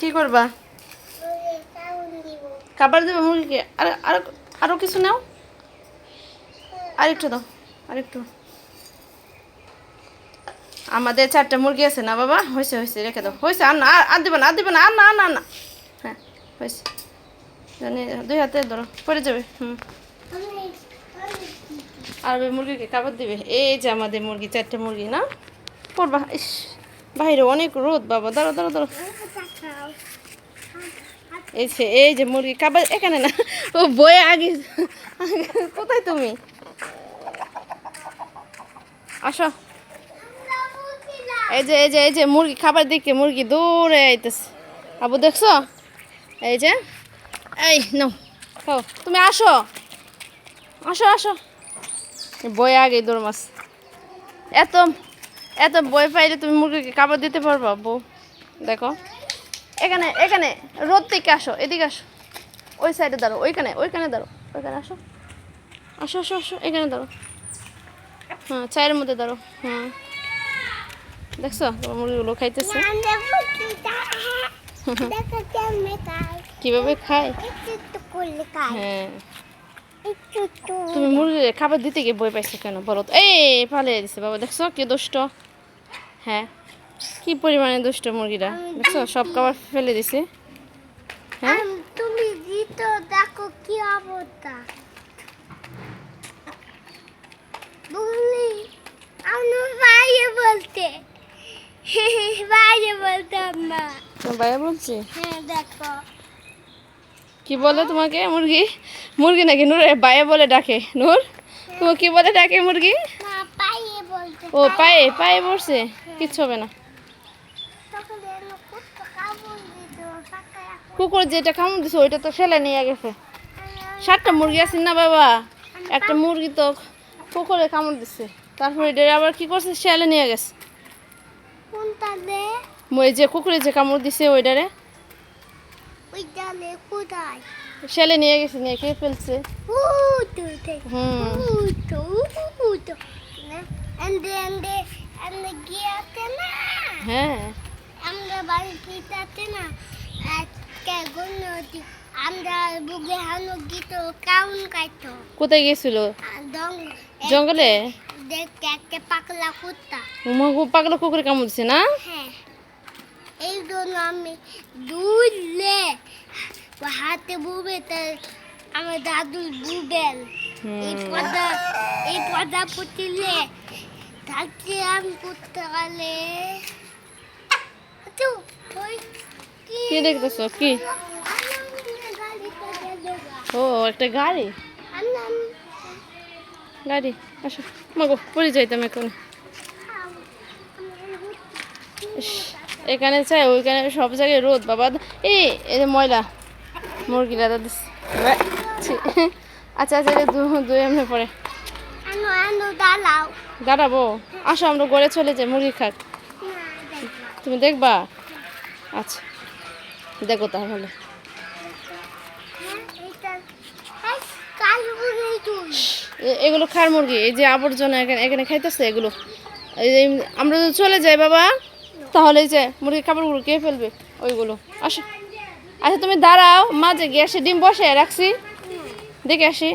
কি করবা? খাবার দেবে মুরগিকে? আর আর আরো কিছু নাও, আরেকটু দাও, আরেকটু। আমাদের 4টা মুরগি আছে না বাবা? হয়েছে হয়েছে, রেখে দাও। হয়েছে, আর না, আর দেবে না, আর দেবে না, আর না, না, না। হ্যাঁ হয়েছে, জানি 2 হাতে ধরো, পড়ে যাবে। আর ওই মুরগিকে খাবার দিবে। এই যে আমাদের মুরগি, 4টা মুরগি না পড়বা। ইস, বাইরে অনেক রোদ বাবা, দাঁড়ো দাঁড়ো দাঁড়ো। এই যে মুরগি খাবার এখানে না, ও বয়ে আগে। কোথায় তুমি? আসো। এই যে মুরগি খাবার দিকে মুরগি দৌড়ে আইতেছে। আবু দেখছো? এই যে, এই নাও খাও। তুমি আসো, আসো আসো। বয়ে আগে দৌড় মাছ। এত এত বই পাইলে তুমি মুরগিকে খাবার দিতে পারবা বউ? দেখো, এখানে এখানে রোদ থেকে আসো, এদিকে আসো। ওই সাইডে দাঁড়ো, ওইখানে দাঁড়ো, ওইখানে আসো, আসো আসো আসো, এখানে দাঁড়ো। হ্যাঁ, চায়ের মধ্যে দাঁড়ো। হ্যাঁ, দেখছো তোমার মুরগিগুলো খাইতেছে কিভাবে খায়। হ্যাঁ, তুমি মুরগি খাবার দিতে গিয়ে বই পাইছো কেন বলো তো? এই পালিয়ে দিছে বাবা, দেখছো কি দুষ্ট। হ্যাঁ, কি পরিমাণে দুষ্ট মুরগিরা, দেখছো সব খাবার ফেলে দিছে। হ্যাঁ, তুমি দিতো দেখো কি অবস্থা। বুঝলি, আমি বাইরে বলতে আম্মা। তোমার ভাইয়া বলছে? হ্যাঁ দেখো, কি বলে তোমাকে মুরগি? মুরগি নাকি নূর বাইয়া বলে ডাকে? নূর, তোমার কি বলে ডাকে মুরগি? না পায়ে বলতে। ও পায়ে, পায়ে পড়ছে, কিচ্ছু হবে না। তখন এর কুত্তা কামড় দিত টাকা। কুকুর যেটা কামড় দিছে ওইটা তো ফেলে নিয়ে গেছে। 7টা মুরগি আছে না বাবা, একটা মুরগি তো কুকুরে কামড় দিছে, তারপরে এটা আবার কি করছে, শেয়ালে নিয়ে গেছে। কোনটা দে? ওই যে কুকুরে যে কামড় দিছে ওইটারে ওই জালে কোথায়? শেয়ালে নিয়ে গেছে, নিয়ে খেয়ে ফেলছে। উটো এন্ড গিয়াতে না। হ্যাঁ, আমরা বাড়ি ফিরতে না আজকে গুনতি আমরা বুগে হানো গিতো কাউন কাইতো। কোথায় গেছিল? জঙ্গলে। দেখতে একটা পাগলা কুত্তা। পাগলা কুকুরে কামড় দিছে না? হ্যাঁ, এই জন্য আমি দুলে হাতে বুবে আমার দাদুর বুবেল এই পদা পুতিলে থাকতে আমি করতে গেলে কি দেখতেছো? কি? ও একটা গাড়ি, গাড়ি। আসো মাগো, পড়ে যাইতাম এখন। এখানে চাই, ওইখানে সব জায়গায় রোদ বাবা। এই যে ময়লা মুরগিরা দিচ্ছে। আচ্ছা আচ্ছা, দুই এমনি পরে দাঁড়াবো। আসো আমরা ঘরে চলে যাই, মুরগি খাক। তুমি দেখবা? আচ্ছা দেখো তাহলে। এগুলো খার মুরগি, এই যে আবর্জনা এখানে এখানে খাইতেছে এগুলো। এই যে আমরা যদি চলে যাই বাবা, তাহলে এই যে মুরগির খাবারগুলো কে ফেলবে ওইগুলো। আসো, আচ্ছা তুমি দাঁড়াও, মাঝে গিয়ে আসি, ডিম বসে রাখছি, দেখে আসি।